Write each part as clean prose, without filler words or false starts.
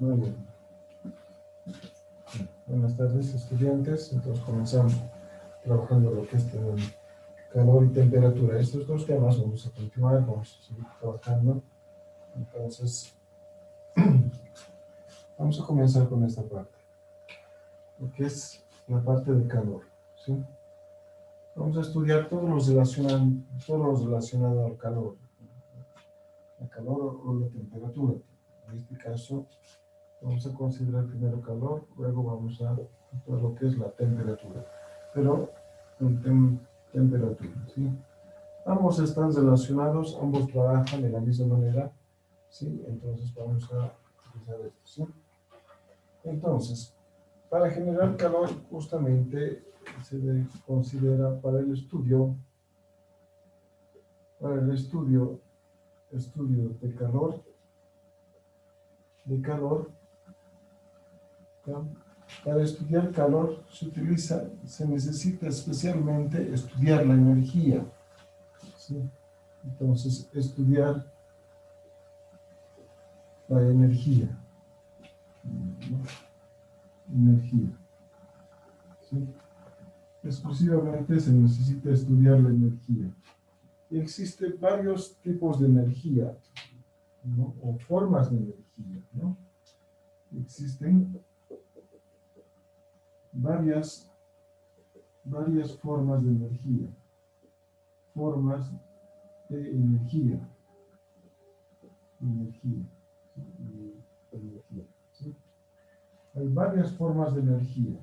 Muy bien. Buenas tardes, estudiantes. Entonces comenzamos trabajando lo que es calor y temperatura. Estos dos temas vamos a continuar, vamos a seguir trabajando. Entonces, vamos a comenzar con esta parte, lo que es la parte de calor, ¿sí? Vamos a estudiar todo lo relacionado al calor, el calor o la temperatura. En este caso, vamos a considerar primero calor, luego vamos a ver lo que es la temperatura. Pero en temperatura, ¿sí? Ambos están relacionados, ambos trabajan de la misma manera, ¿sí? Entonces vamos a utilizar esto, ¿sí? Entonces, para generar calor, justamente se considera para el estudio de calor, ¿ya? Para estudiar calor se necesita especialmente estudiar la energía, ¿sí? Entonces, estudiar la energía, ¿no? Energía, ¿sí? Exclusivamente se necesita estudiar la energía. Y existen varios tipos de energía, ¿no? O formas de energía, ¿no? Existen varias formas de energía. Formas de energía. Energía. Energía, ¿sí? Hay varias formas de energía.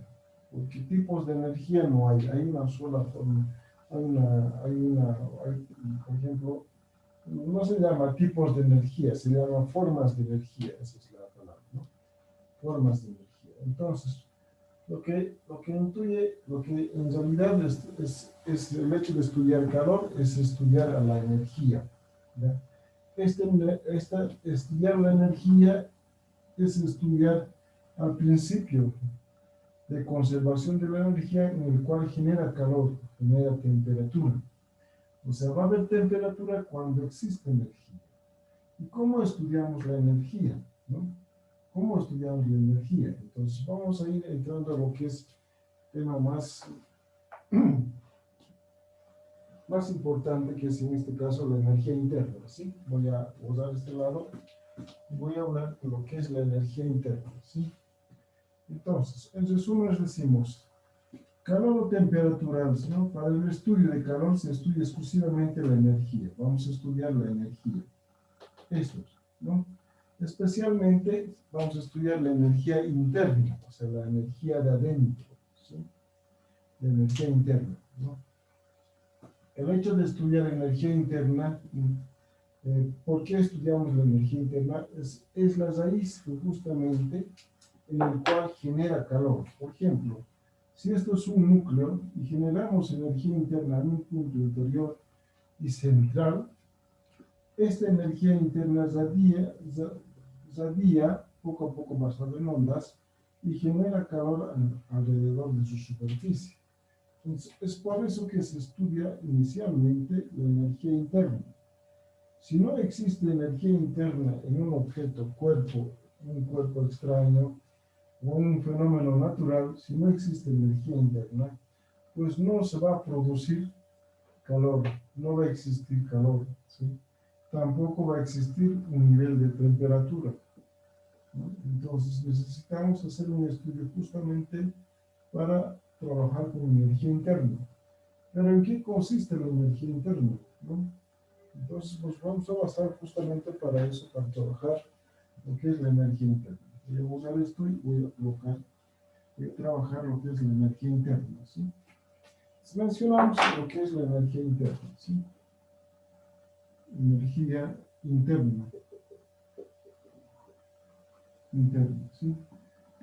Porque tipos de energía no hay. Hay una sola forma. Por ejemplo, no se llama tipos de energía, se llama formas de energía. Esa es la palabra, ¿no? Formas de energía. Entonces, lo que en realidad es el hecho de estudiar calor, es estudiar a la energía, ¿ya? Estudiar la energía es estudiar al principio de conservación de la energía en el cual genera calor, genera temperatura. O sea, va a haber temperatura cuando existe energía. ¿Y cómo estudiamos la energía, ¿no? ¿Cómo estudiamos la energía? Entonces vamos a ir entrando a lo que es tema más importante, que es en este caso la energía interna, ¿sí? Voy a usar este lado y voy a hablar de lo que es la energía interna, ¿sí? Entonces, en resumen decimos, calor o temperatura, ¿no? Para el estudio de calor se estudia exclusivamente la energía. Vamos a estudiar la energía. Esto, ¿no? Especialmente vamos a estudiar la energía interna, o sea, la energía de adentro, ¿sí? La energía interna, ¿no? El hecho de estudiar energía interna, ¿por qué estudiamos la energía interna? Es la raíz justamente en el cual genera calor. Por ejemplo, si esto es un núcleo y generamos energía interna en un punto interior y central, esta energía interna radia poco a poco basada en ondas y genera calor alrededor de su superficie. Entonces, es por eso que se estudia inicialmente la energía interna. Si no existe energía interna en un objeto, un cuerpo extraño o un fenómeno natural, si no existe energía interna, pues no se va a producir calor, no va a existir calor, ¿sí? Tampoco va a existir un nivel de temperatura, ¿no? Entonces necesitamos hacer un estudio justamente para trabajar con energía interna. Pero ¿en qué consiste la energía interna, ¿no? Entonces nos vamos a basar justamente para eso, para trabajar lo que es la energía interna. Voy a usar esto y voy a trabajar lo que es la energía interna, ¿sí? Mencionamos lo que es la energía interna, ¿sí? Energía interna, ¿sí?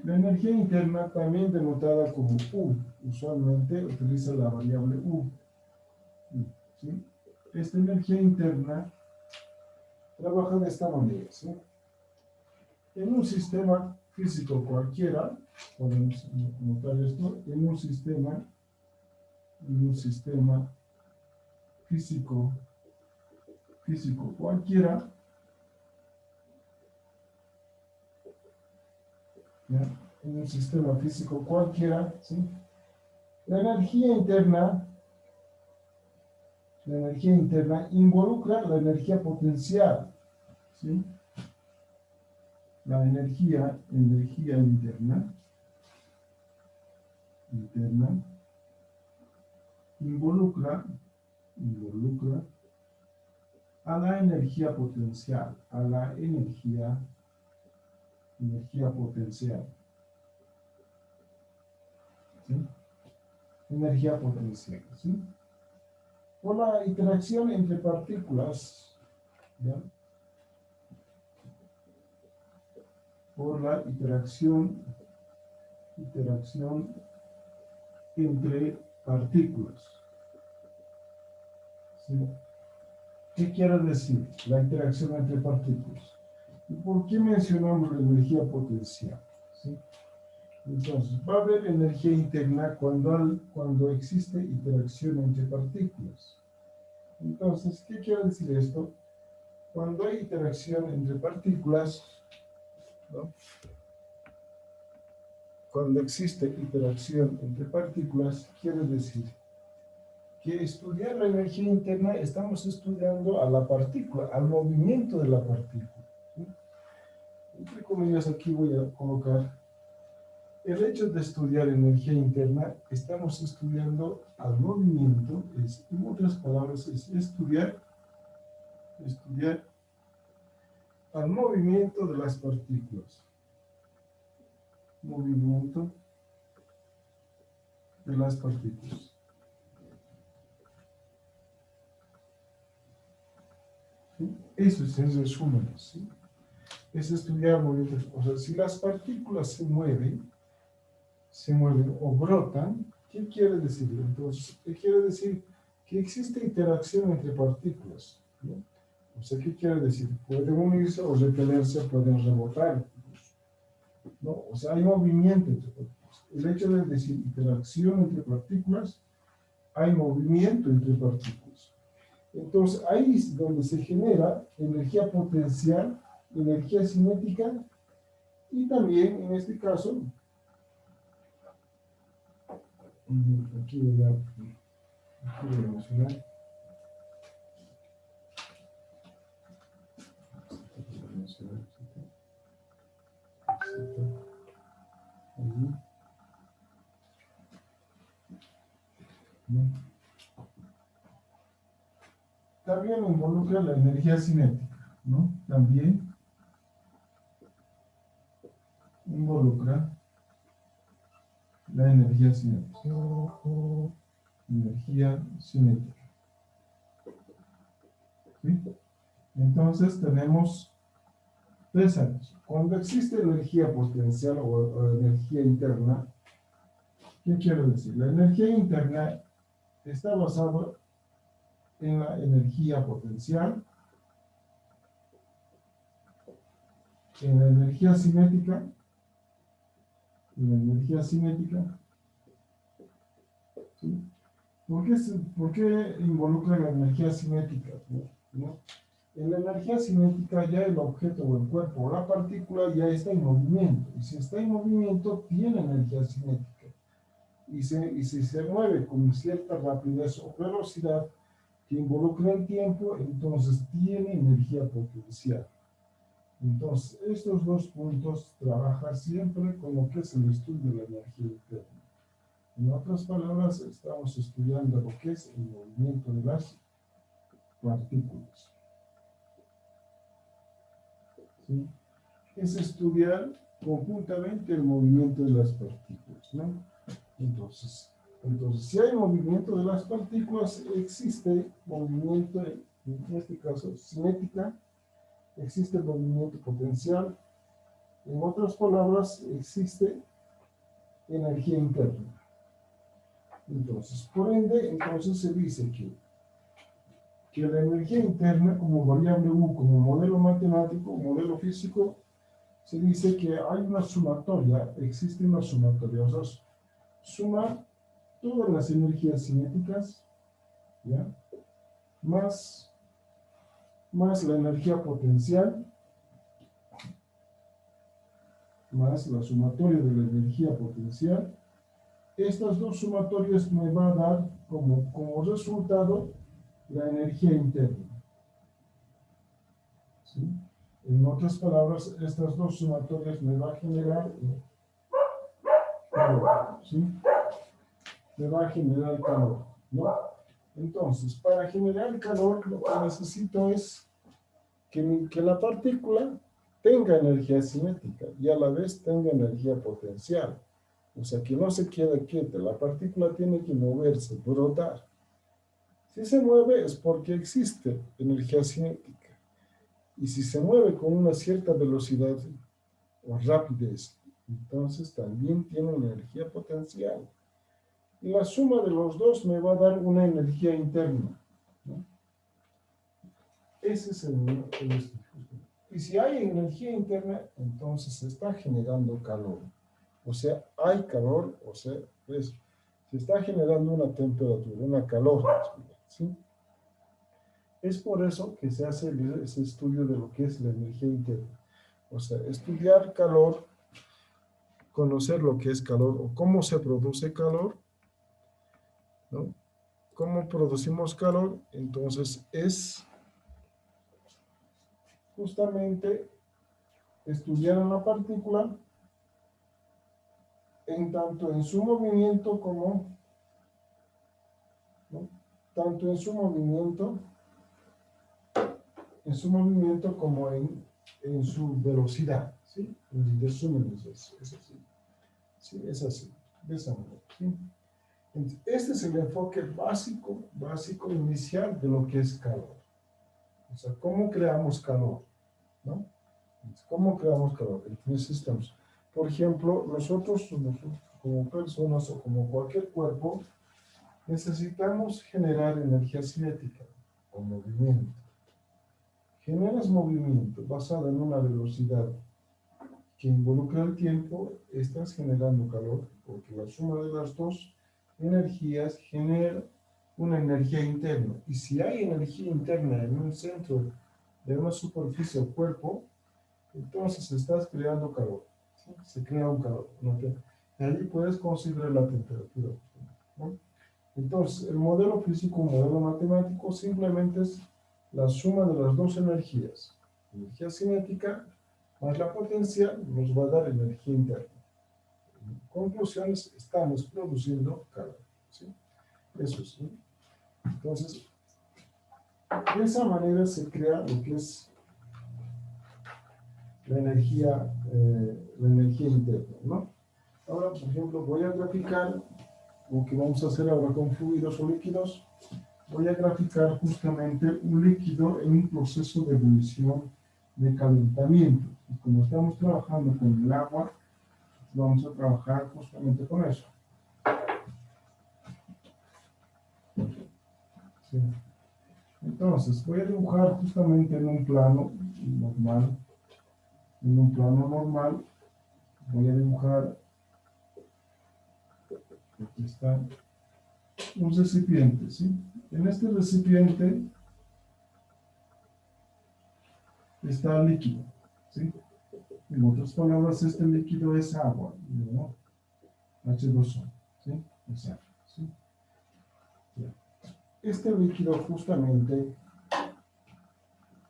La energía interna, también denotada como U, usualmente utiliza la variable U, ¿sí? Esta energía interna trabaja de esta manera, ¿sí? En un sistema físico cualquiera, podemos notar esto, en un sistema físico cualquiera, ¿ya? En un sistema físico cualquiera, ¿sí? La energía interna involucra la energía potencial, ¿sí? La energía interna involucra a la energía potencial, potencial, ¿sí? Energía potencial, ¿sí? Por la interacción entre partículas, ¿ya? Por la interacción entre partículas, ¿sí? ¿Qué quiere decir la interacción entre partículas? ¿Y por qué mencionamos la energía potencial? ¿Sí? Entonces, va a haber energía interna cuando existe interacción entre partículas. Entonces, ¿qué quiere decir esto? Cuando hay interacción entre partículas, ¿no? Cuando existe interacción entre partículas, quiere decir que estudiar la energía interna estamos estudiando a la partícula, al movimiento de la partícula, ¿sí? Entre comillas, aquí voy a colocar el hecho de estudiar energía interna, estamos estudiando al movimiento, en otras palabras, es estudiar al movimiento de las partículas. Movimiento de las partículas. ¿Sí? Eso es en resumen, ¿sí? Es estudiar movimientos. O sea, si las partículas se mueven o brotan, ¿qué quiere decir? Entonces, ¿qué quiere decir? Que existe interacción entre partículas, ¿no? O sea, ¿qué quiere decir? Pueden unirse o repelerse, pueden rebotar, ¿no? O sea, hay movimiento entre partículas. El hecho de decir interacción entre partículas, hay movimiento entre partículas. Entonces, ahí es donde se genera energía potencial, energía cinética, y también, en este caso, aquí voy a mencionar, también involucra la energía cinética, ¿no? También involucra la energía cinética. Energía cinética. ¿Sí? Entonces tenemos tres áreas. Cuando existe energía potencial o energía interna, ¿qué quiero decir? La energía interna está basada en la energía potencial, en la energía cinética, ¿sí? ¿Por qué involucra la energía cinética? ¿No? En la energía cinética ya el objeto o el cuerpo o la partícula ya está en movimiento. Y si está en movimiento, tiene energía cinética. Y si se mueve con cierta rapidez o velocidad que involucra el tiempo, entonces tiene energía potencial. Entonces, estos dos puntos trabajan siempre con lo que es el estudio de la energía interna. En otras palabras, estamos estudiando lo que es el movimiento de las partículas. ¿Sí? Es estudiar conjuntamente el movimiento de las partículas, ¿no? Entonces, si hay movimiento de las partículas, existe movimiento, en este caso, cinética, existe movimiento potencial. En otras palabras, existe energía interna. Entonces, por ende, entonces se dice que la energía interna como variable U, como modelo matemático, modelo físico, se dice que hay una sumatoria, existe una sumatoria, o sea, suma todas las energías cinéticas, ¿ya? Más la energía potencial, más la sumatoria de la energía potencial. Estas dos sumatorias me van a dar como resultado la energía interna. ¿Sí? En otras palabras, estas dos sumatorias me van a generar calor. ¿Sí? Me va a generar calor, ¿no? Entonces, para generar calor, lo que necesito es que la partícula tenga energía cinética y a la vez tenga energía potencial. O sea, que no se quede quieta. La partícula tiene que moverse, brotar. Si se mueve es porque existe energía cinética. Y si se mueve con una cierta velocidad o rapidez, entonces también tiene una energía potencial. Y la suma de los dos me va a dar una energía interna, ¿no? Ese es el estudio. Y si hay energía interna, entonces se está generando calor. O sea, hay calor, o sea, pues, se está generando una temperatura, una calor, ¿sí? Es por eso que se hace ese estudio de lo que es la energía interna. O sea, estudiar calor, conocer lo que es calor o cómo se produce calor, ¿no? ¿Cómo producimos calor? Entonces es justamente estudiar a la partícula en tanto en su movimiento como, ¿no? Tanto en su movimiento como en su velocidad, ¿sí? En resumen, es así. Sí, es así, de esa manera, ¿sí? Entonces, este es el enfoque básico inicial de lo que es calor. O sea, ¿cómo creamos calor? ¿No? Entonces, ¿cómo creamos calor? Entonces necesitamos, por ejemplo, nosotros como personas o como cualquier cuerpo, necesitamos generar energía cinética o movimiento. Generas movimiento basado en una velocidad que involucra el tiempo, estás generando calor, porque la suma de las dos energías genera una energía interna. Y si hay energía interna en un centro de una superficie o cuerpo, entonces estás creando calor. ¿Sí? Se crea un calor. ¿No? Ahí puedes considerar la temperatura, ¿no? Entonces, el modelo físico, un modelo matemático, simplemente es la suma de las dos energías. Energía cinética más la potencial nos va a dar energía interna. En conclusiones, estamos produciendo calor. ¿Sí? Eso sí. Entonces, de esa manera se crea lo que es la energía interna, ¿no? Ahora, por ejemplo, voy a graficar lo que vamos a hacer ahora con fluidos o líquidos. Voy a graficar justamente un líquido en un proceso de ebullición de calentamiento. Y como estamos trabajando con el agua, vamos a trabajar justamente con eso. Sí. Entonces, voy a dibujar justamente en un plano normal. En un plano normal, voy a dibujar, aquí está, un recipiente, ¿sí? En este recipiente está el líquido, ¿sí? En otras palabras, este líquido es agua, ¿no? H2O, ¿sí? Es agua, ¿sí? Este líquido justamente,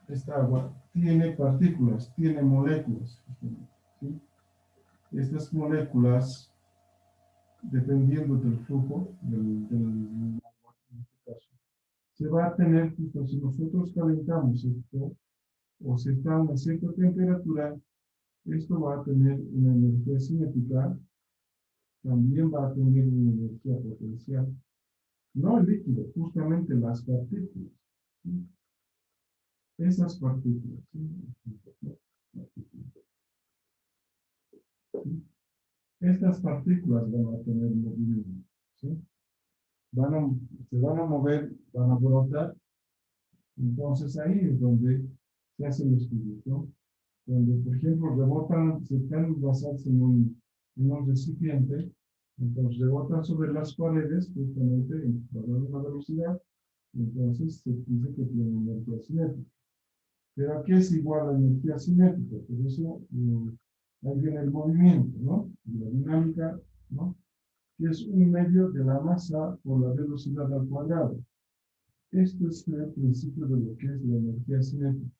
esta agua, tiene partículas, tiene moléculas, ¿sí? Estas moléculas, dependiendo del flujo del agua, en este caso, se va a tener, justo si nosotros calentamos esto, o si está a una cierta temperatura, esto va a tener una energía cinética, también va a tener una energía potencial. No el líquido, justamente las partículas, ¿sí? Esas partículas, ¿sí? ¿Sí? Estas partículas van a tener movimiento, ¿sí? Se van a mover, van a brotar. Entonces ahí es donde se hace el estudio, ¿no? Donde, por ejemplo, rebotan, se están basados en un recipiente, entonces rebotan sobre las paredes, justamente a una velocidad, y entonces se dice que tiene energía cinética. Pero aquí es igual a energía cinética, por eso Ahí viene el movimiento, ¿no? La dinámica, ¿no? Que es un medio de la masa por la velocidad al cuadrado. Esto es el principio de lo que es la energía cinética.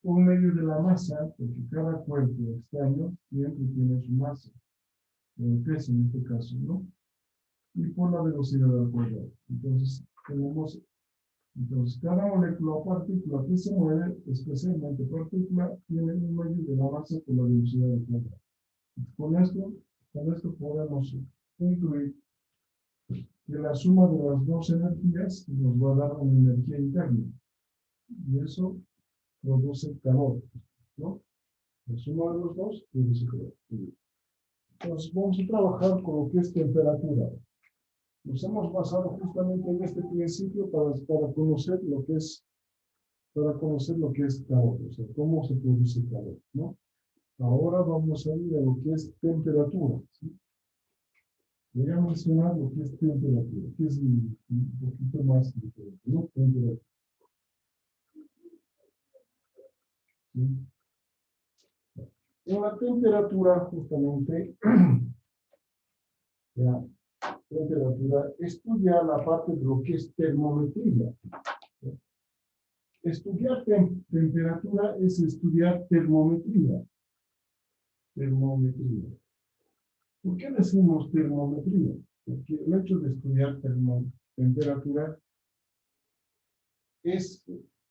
Un medio de la masa, porque cada cuerpo extraño siempre tiene su masa, o el peso en este caso, ¿no? Y por la velocidad al cuadrado. Entonces, cada molécula o partícula que se mueve, especialmente partícula, tiene un medio de la masa por la velocidad al cuadrado. Con esto podemos intuir que la suma de las dos energías nos va a dar una energía interna. Y eso produce calor, ¿no? La suma de los dos produce calor. Entonces vamos a trabajar con lo que es temperatura. Nos hemos basado justamente en este principio para conocer lo que es calor, o sea, cómo se produce calor, ¿no? Ahora vamos a ir a lo que es temperatura, ¿sí? Voy a mencionar lo que es temperatura, que es un poquito más diferente, ¿no? Temperatura. ¿Sí? En la temperatura, justamente, la temperatura estudia la parte de lo que es termometría. ¿Sí? Estudiar temperatura es estudiar termometría. Termometría. ¿Por qué decimos termometría? Porque el hecho de estudiar temperatura es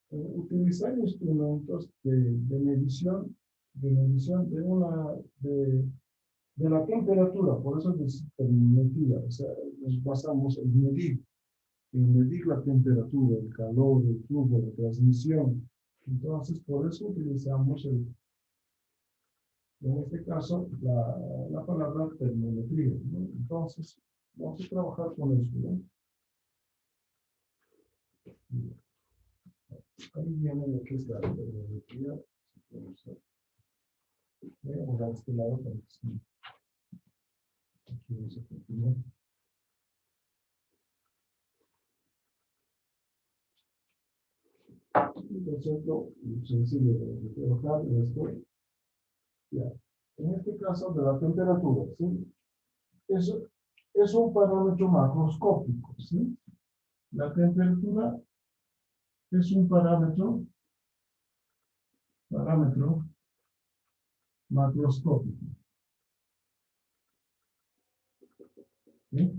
utilizar instrumentos de medición de la temperatura. Por eso es termometría. O sea, nos basamos en medir la temperatura, el calor, el flujo, la transmisión. Entonces, por eso utilizamos en este caso, la palabra termometría, ¿no? Entonces, vamos a trabajar con eso, ¿no? Ahí viene lo que es la termometría. Voy a borrar este lado para que sí. Aquí vamos a continuar. Por cierto, sencillo de trabajar esto. Ya. En este caso de la temperatura, ¿sí? Eso es un parámetro macroscópico, ¿sí? La temperatura es un parámetro macroscópico, ¿sí?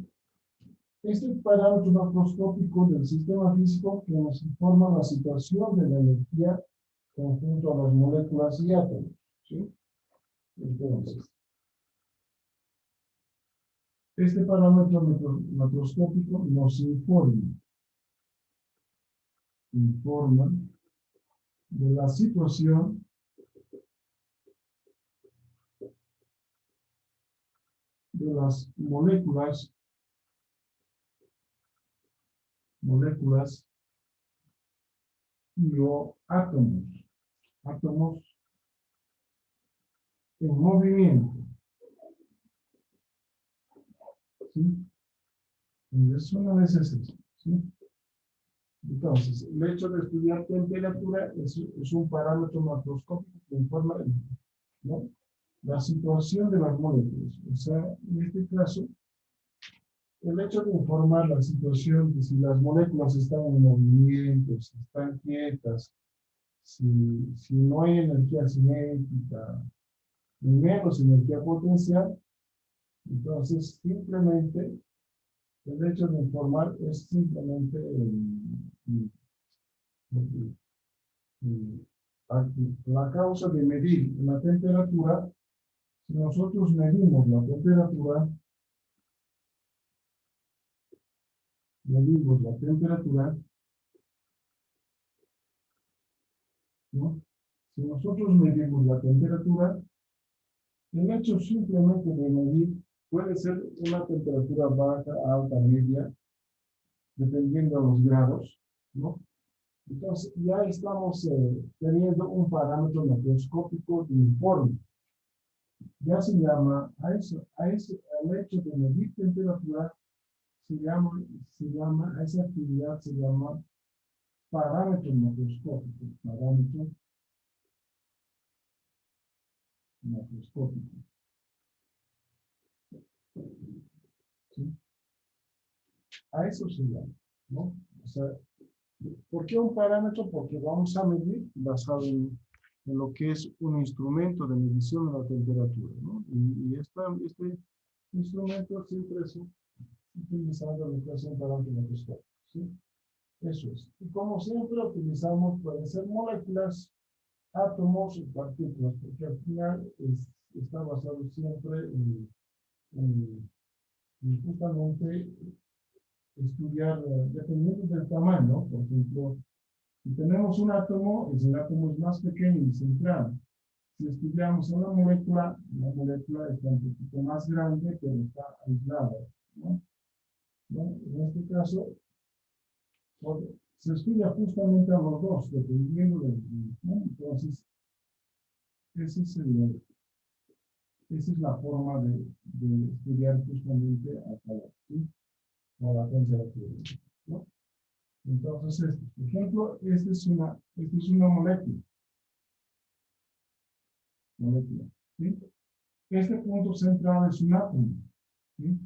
Este parámetro macroscópico del sistema físico que nos informa la situación de la energía conjunto a las moléculas y átomos, ¿sí? Entonces, este parámetro macroscópico nos informa de la situación de las moléculas y o átomos en movimiento, ¿sí? Es una vez eso, ¿sí? Entonces, el hecho de estudiar temperatura es un parámetro macroscópico que informa, ¿no?, la situación de las moléculas. O sea, en este caso, el hecho de informar la situación de si las moléculas están en movimiento, si están quietas, si no hay energía cinética, ni menos energía potencial, entonces simplemente el hecho de informar es simplemente la causa de medir la temperatura. Si nosotros medimos la temperatura, ¿no? Si nosotros medimos la temperatura, el hecho simplemente de medir puede ser una temperatura baja, alta, media, dependiendo de los grados, ¿no? Entonces, ya estamos teniendo un parámetro macroscópico de informe. Ya se llama, al hecho de medir temperatura, a esa actividad se llama parámetro macroscópico, macroscópico. ¿Sí? A eso se llama, ¿no? O sea, ¿por qué un parámetro? Porque vamos a medir basado en lo que es un instrumento de medición de la temperatura, ¿no? Y este instrumento siempre es utilizando lo que es un parámetro macroscópico, ¿sí? Eso es. Y como siempre utilizamos, pueden ser moléculas, átomos y partículas, porque al final está basado siempre en justamente estudiar, dependiendo del tamaño, por ejemplo, si tenemos un átomo, ese átomo es más pequeño y central. Si estudiamos una molécula, la molécula está un poquito más grande, pero está aislada, ¿no? ¿No? En este caso, se estudia justamente a los dos, dependiendo del, ¿no? Entonces, ese es esa es la forma de estudiar justamente a calor, ¿sí? O la temperatura, ¿no? Entonces, por ejemplo, esta es una molécula, ¿sí? Este punto central es un átomo, ¿sí?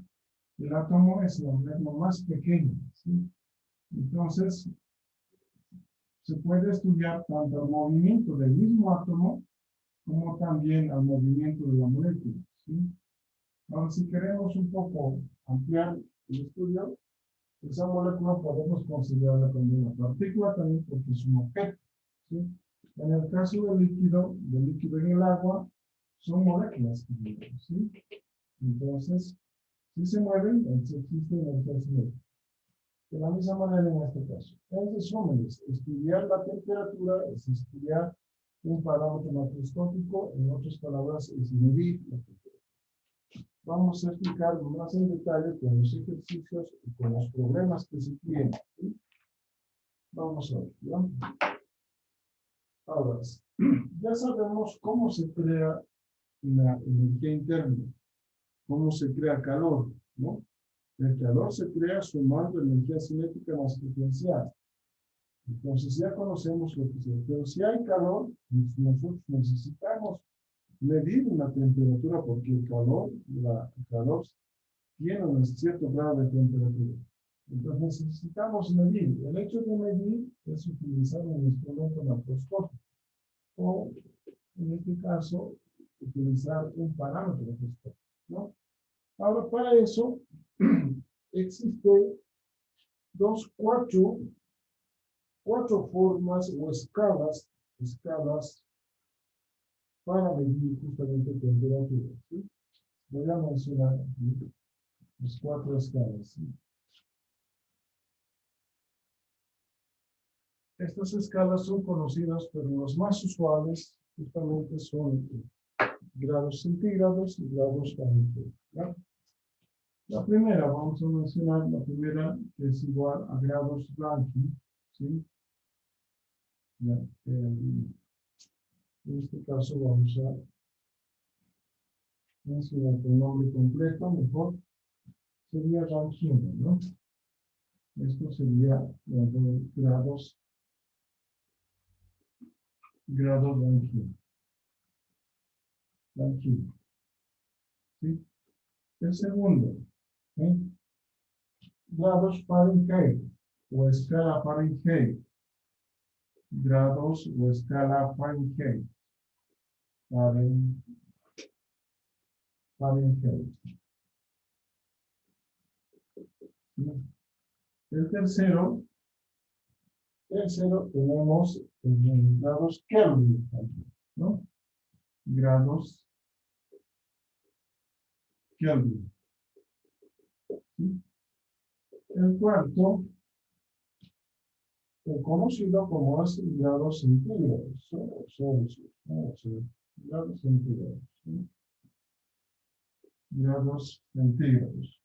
El átomo es la molécula más pequeña, ¿sí? Entonces, se puede estudiar tanto el movimiento del mismo átomo como también el movimiento de la molécula, ¿sí? Ahora, si queremos un poco ampliar el estudio, esa molécula podemos considerarla como una partícula también porque es un objeto, ¿sí? En el caso del líquido en el agua, son moléculas, ¿sí? Entonces, si se mueven, si existe energía cinética. De la misma manera en este caso. En resúmenes, estudiar la temperatura es estudiar un parámetro macroscópico, en otras palabras, es medir la temperatura. Vamos a explicar más en detalle con los ejercicios y con los problemas que se tienen, ¿sí? Vamos a ver, ¿ya? Ahora, ya sabemos cómo se crea la energía interna, cómo se crea calor, ¿no? El calor se crea sumando energía cinética más potencial. Entonces ya conocemos lo que es. Pero si hay calor, nosotros necesitamos medir una temperatura porque el calor tiene un cierto grado de temperatura. Entonces necesitamos medir. El hecho de medir es utilizar un instrumento macroscópico o, en este caso, utilizar un parámetro macroscópico, ¿no? Ahora, para eso existen cuatro formas o escalas para medir justamente temperatura, ¿sí? Voy a mencionar aquí las cuatro escalas, ¿sí? Estas escalas son conocidas, pero los más usuales justamente son grados centígrados y grados Fahrenheit, ¿ya? La primera, vamos a mencionar la primera, que es igual a grados Rankine, ¿sí? Ya, en este caso vamos a mencionar el nombre completo, mejor, sería Rankine, ¿no? Esto sería grados Rankine, ¿sí? El segundo, ¿sí? Grados Fahrenheit o escala Fahrenheit, grados o escala Fahrenheit, Fahrenheit. ¿Sí? El tercero tenemos en grados Kelvin, ¿no? Grados Kelvin, ¿sí? El cuarto, conocido como los grados centígrados, ¿no? Grados centígrados, ¿sí? Grados centígrados.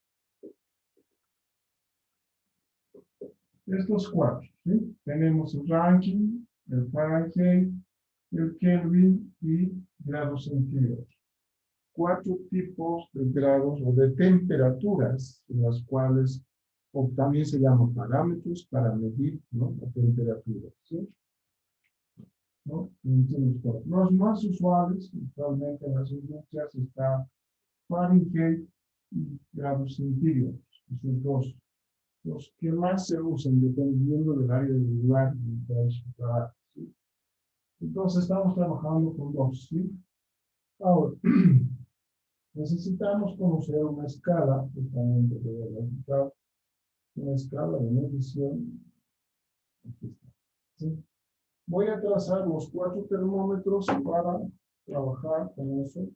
Estos cuatro, ¿sí? Tenemos el Rankine, el Fahrenheit, el Kelvin y grados centígrados. Cuatro tipos de grados o de temperaturas, en las cuales o también se llaman parámetros para medir, ¿no? La temperatura, ¿sí? ¿no? Los más usuales, actualmente en las industrias, está Fahrenheit y grados centígrados, esos dos. Los que más se usan dependiendo del área del lugar de su trabajo, ¿sí? Entonces estamos trabajando con dos, ¿sí? Ahora, necesitamos conocer una escala, justamente de resultado, una escala de medición. Aquí está, ¿sí? Voy a trazar los 4 termómetros para trabajar con eso.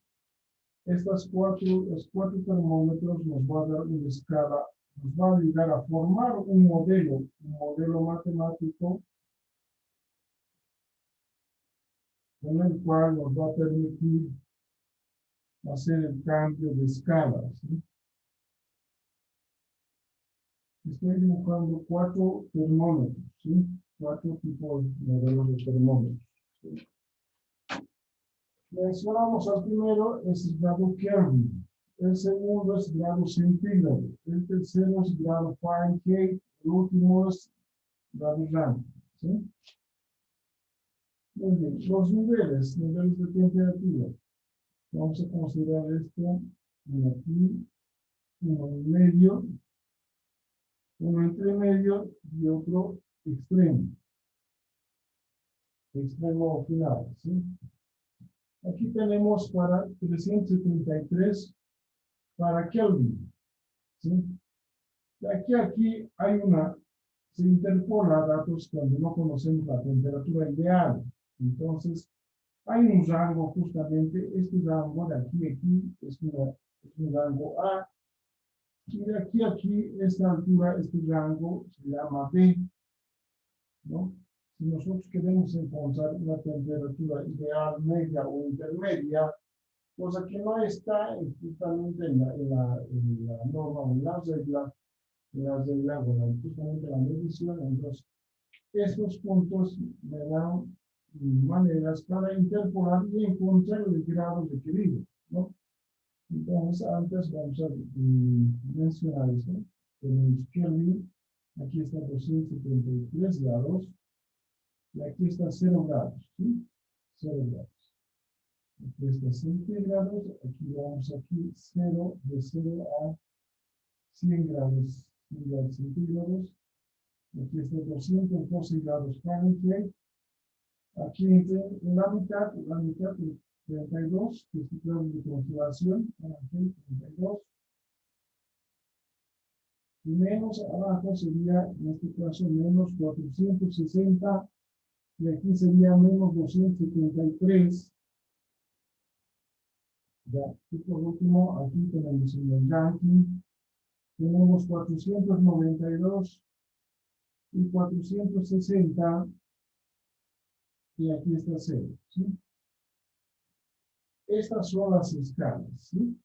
Los cuatro termómetros nos va a dar una escala, nos va a ayudar a formar un modelo matemático con el cual nos va a permitir hacer el cambio de escalas, ¿sí? Estoy dibujando 4 termómetros, ¿sí? 4 tipos de modelos de termómetros, ¿sí? Mencionamos al primero, es el grado Kelvin. El segundo es grado centígrado. El tercero es grado Fahrenheit. El último es grado Rangel, ¿sí? Muy bien, los niveles de temperatura. Vamos a considerar esto, uno aquí, uno en medio, uno entre medio y otro extremo. Extremo final, ¿sí? Aquí tenemos para 373 para Kelvin, ¿sí? De aquí a aquí hay se interpola datos cuando no conocemos la temperatura ideal. Entonces, hay un rango justamente, este rango de aquí a aquí es un rango A, y de aquí a aquí, esta altura, este rango se llama B, ¿no? Si nosotros queremos encontrar una temperatura ideal, media o intermedia, cosa que no está justamente en la norma o en la regla, bueno, justamente la medición. Entonces, estos puntos me dan maneras para interpolar y encontrar el grado de equilibrio, ¿no? Entonces, antes vamos a mencionar esto. Tenemos Kelvin, aquí está 273 grados, y aquí está 0 grados, ¿sí? 0 grados. Aquí está centígrados, aquí vamos aquí 0, de 0 a 100 grados, 100 grados centígrados. Aquí está 212 grados Fahrenheit. Aquí en la mitad, de 32, que es el grado de congelación, Fahrenheit 32. Y menos abajo sería, en este caso, menos 460, y aquí sería menos 273. Ya, y por último, aquí tenemos en el ranking, tenemos 492 y 460, y aquí está 0, ¿sí? Estas son las escalas, ¿sí?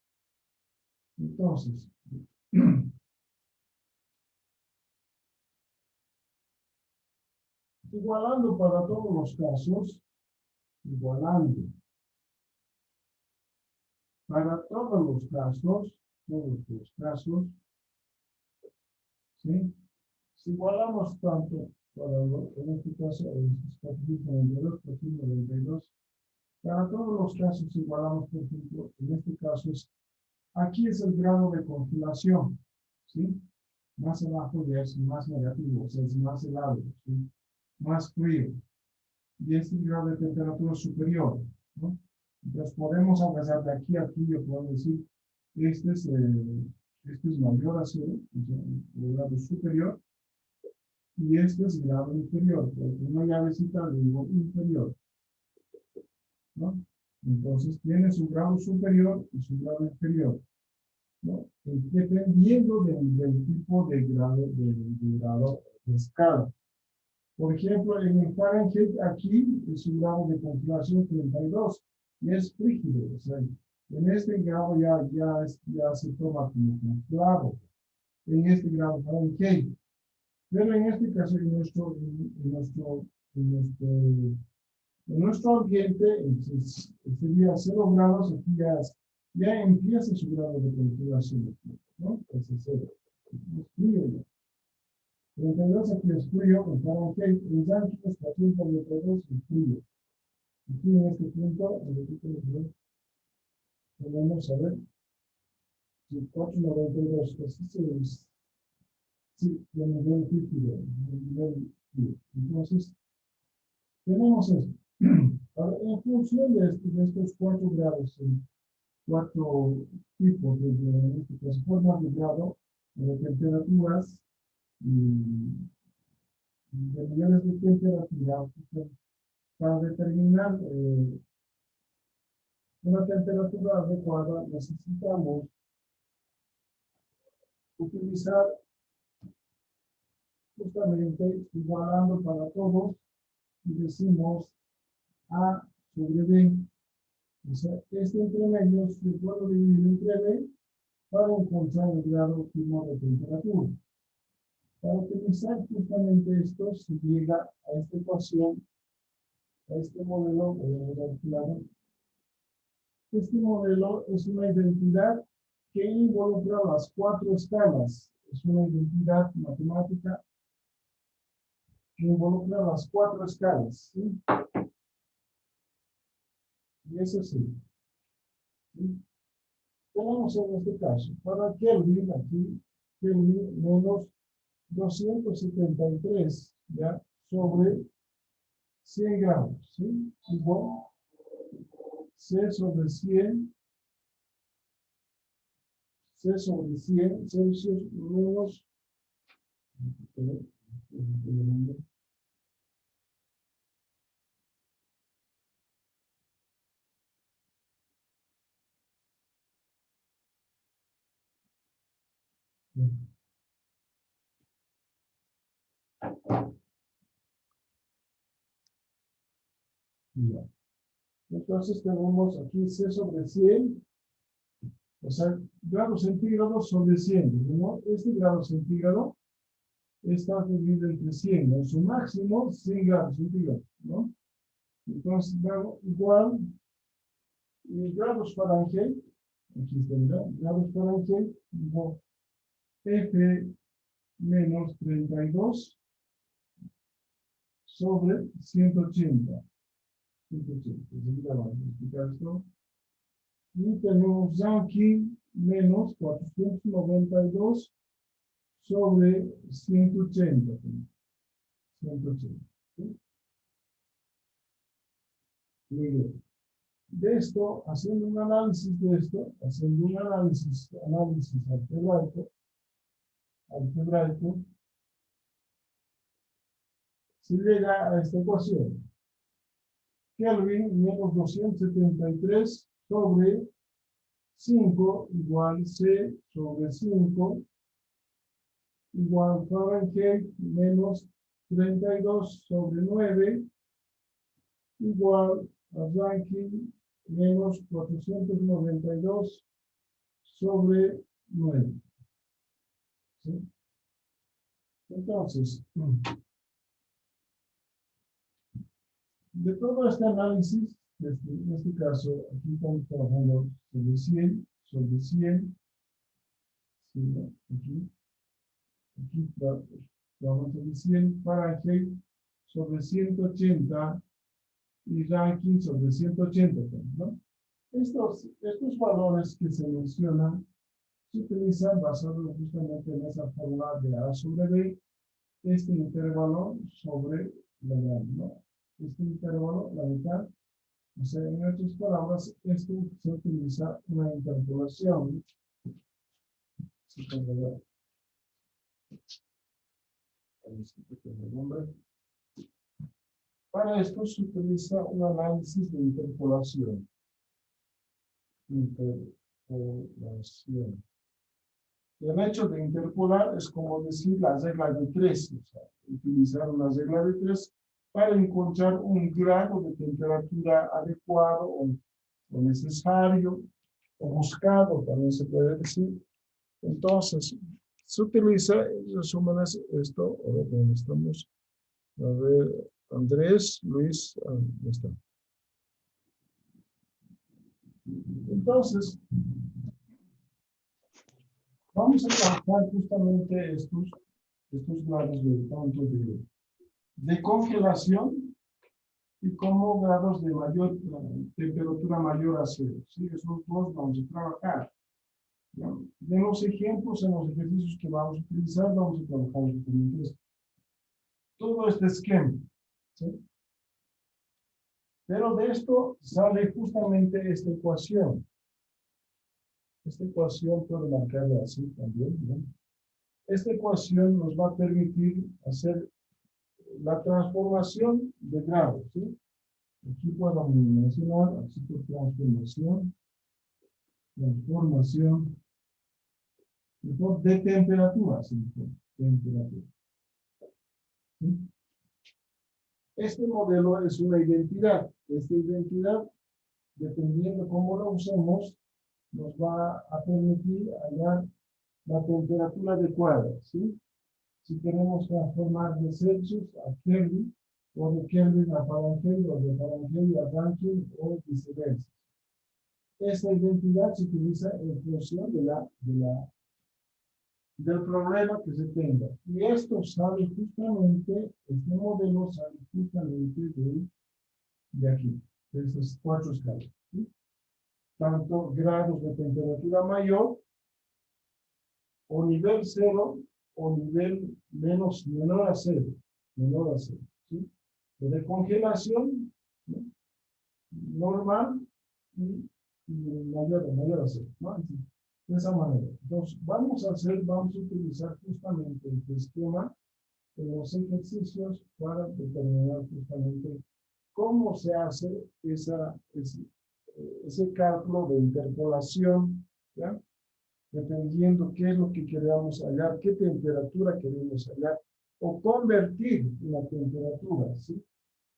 Entonces, igualando para todos los casos, igualando para todos los casos, ¿sí? Si igualamos tanto en este caso, en 492, 492, para todos los casos igualamos, por ejemplo, en este caso aquí es el grado de congelación, ¿sí? Más abajo ya es más negativo, o sea, es más helado, ¿sí? Más frío. Y este grado de temperatura superior, ¿no? Entonces podemos avanzar de aquí a aquí, yo puedo decir, este es, este es mayor a 0, el grado superior, y este es grado inferior, porque una llavecita le digo inferior, ¿no? Entonces tiene su grado superior y su grado inferior, ¿no? Dependiendo del tipo de grado de escala. Por ejemplo, en el Fahrenheit aquí es un grado de congelación 32 y es frígido, o sea, en este grado ya se toma como claro, en este grado Fahrenheit. Pero en este caso, en nuestro ambiente, sería 0 grados, aquí ya empieza su grado de congelación, ¿no? Es 0. Es frío ya. 32 aquí es frío, en Fahrenheit, en Yankee es 492 es frío. Aquí en este punto, tenemos, a ver, si 492, así sí, de nivel líquido, de nivel líquido. Entonces, tenemos esto. Ahora, en función de estos 4 grados, cuatro tipos de formas de grado, de temperaturas y de niveles de temperatura, para determinar una temperatura adecuada, necesitamos utilizar justamente igualando para todos y decimos A sobre B. O sea, este entremedio se puede dividir entre B para encontrar el grado óptimo de temperatura. Para utilizar justamente esto, se llega a esta ecuación, a este modelo, este modelo es una identidad que involucra las 4 escalas. Es una identidad matemática que involucra las 4 escalas. ¿Sí? Y eso sí. ¿Sí? Tenemos en este caso, para Kelvin, aquí, Kelvin menos 273, ¿ya? Sobre 100 grados, ¿sí? Igual C sobre 100, C sobre 100 Celsius menos, ya. Entonces tenemos aquí C sobre 100, o sea, grados centígrados sobre 100, ¿no? Este grado centígrado está dividido entre 100, en su máximo 100 grados centígrados, ¿no? Entonces, igual, y grados Fahrenheit, aquí está, ¿verdad? Grados Fahrenheit, igual F menos 32 sobre 180. 180, enseguida vamos a explicar esto. Y tenemos aquí menos 492 sobre 180. 180. ¿Sí? Muy bien. De esto, haciendo un análisis de esto, haciendo un análisis algebraico, se llega a esta ecuación. Kelvin menos 273 sobre 5 igual C sobre 5 igual Fahrenheit menos 32 sobre 9 igual a Rankine menos 492 sobre 9. ¿Sí? Entonces, de todo este análisis, en este caso, aquí estamos trabajando sobre 100, sobre 100, ¿sí? Aquí trabajamos sobre 100, Fahrenheit sobre 180 y Rankine sobre 180, ¿no? Estos valores que se mencionan se utilizan basados justamente en esa fórmula de A sobre B, este intervalo sobre la mitad, ¿no? Este intervalo, la mitad. O sea, en otras palabras, esto se utiliza una interpolación. Para esto se utiliza un análisis de interpolación. Interpolación. El hecho de interpolar es como decir la regla de 3, o sea, utilizar una regla de 3 para encontrar un grado de temperatura adecuado o necesario o buscado, también se puede decir. Entonces, se utiliza, en resumen, esto, a ver, ¿dónde estamos? A ver, Andrés, Luis, ahí está. Entonces, vamos a trabajar justamente estos grados de tanto de congelación y como grados de mayor temperatura mayor a cero. ¿Sí? Esos dos vamos a trabajar. ¿Ya? De los ejemplos, en los ejercicios que vamos a utilizar, vamos a trabajar justamente todo este esquema. ¿Sí? Pero de esto sale justamente esta ecuación. Esta ecuación puedo marcarla así también, ¿no? Esta ecuación nos va a permitir hacer la transformación de grados, ¿sí? Aquí puedo mencionar, así que transformación mejor, de temperatura, ¿sí? Temperatura. ¿Sí? Este modelo es una identidad. Esta identidad, dependiendo cómo la usemos, nos va a permitir hallar la temperatura adecuada, ¿sí? Si queremos transformar de Celsius a Kelvin, o de Kelvin a Fahrenheit, o de Fahrenheit a Rankine, o viceversa. Esta identidad se utiliza en función del problema que se tenga. Y esto sale justamente, este modelo sale justamente de aquí, de esas cuatro escalas, ¿sí? Tanto grados de temperatura mayor, o nivel cero, o nivel menor a cero, ¿sí? De congelación, ¿no? Normal y mayor a cero, ¿no? De esa manera. Entonces, vamos a utilizar justamente este esquema en los ejercicios para determinar justamente cómo se hace ese cálculo de interpolación, ¿ya? Dependiendo qué es lo que queramos hallar, qué temperatura queremos hallar, o convertir una temperatura, ¿sí?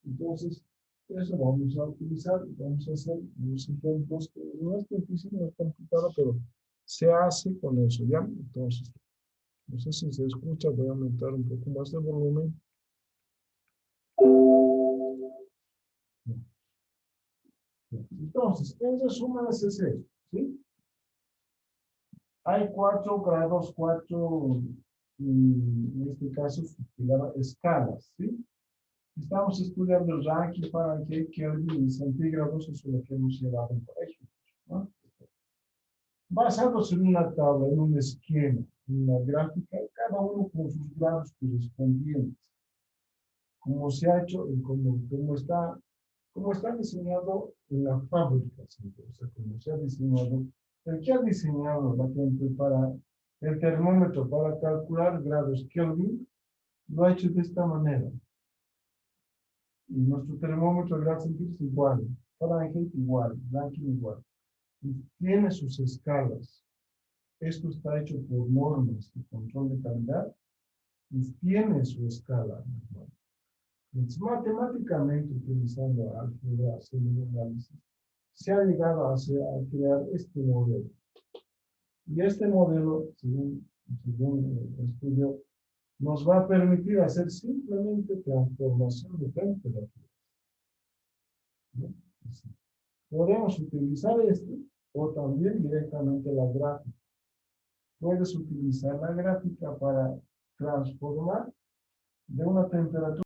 Entonces, eso vamos a utilizar, vamos a hacer unos ejemplos que no es difícil, no es complicado, pero se hace con eso, ¿ya? Entonces, no sé si se escucha, voy a aumentar un poco más el volumen. Entonces, en resumen es eso, ¿sí? Hay 4 grados, en este caso, se llama escalas, ¿sí? Estamos estudiando Rankine, Fahrenheit, Kelvin y centígrados, eso es lo que hemos llevado en colegio, ¿no? Basados en una tabla, en un esquema, en una gráfica, cada uno con sus grados correspondientes, como se ha hecho y como está diseñado en la fábrica, ¿sí? O sea, como se ha diseñado, el que ha diseñado la gente para el termómetro para calcular grados Kelvin, lo ha hecho de esta manera. Y nuestro termómetro de grados centígrados igual, Fahrenheit igual, Rankine igual. Y tiene sus escalas. Esto está hecho por normas de control de calidad y tiene su escala. Entonces, matemáticamente, utilizando álgebra, haciendo un análisis, se ha llegado a crear este modelo. Y este modelo, según el estudio, nos va a permitir hacer simplemente transformación de temperatura, ¿no? Podemos utilizar este o también directamente la gráfica. Puedes utilizar la gráfica para transformar de una temperatura